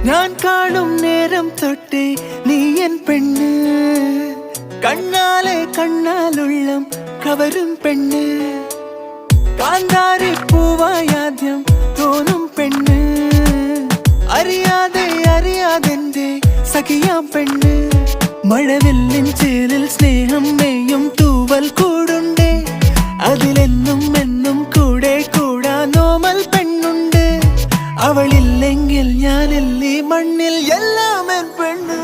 ഞാൻ കാണും നേരം തൊട്ടേ നീ എൻ പെണ്ണ്, കണ്ണാലെ കണ്ണാലുള്ളം കവരും പെണ്ണ്, കാന്താരി പൂവായാദ്യം തോന്നും പെണ്ണ്, അറിയാതെ അറിയാതെന്റെ സഖിയാം പെണ്ണ്. മഴവില്ലിൻ ചേലിൽ സ്നേഹം മേയും തൂവൽ കൂടുണ്ടേ, അതിലെന്നും എന്നും കൂടെ കൂടാൻ നോമൽ പെണ്ണുണ്ട്. അവളില്ലെങ്കിൽ ഞാനില്ലേ മണ്ണിൽ എല്ലാം എൻ പെണ്ണ്.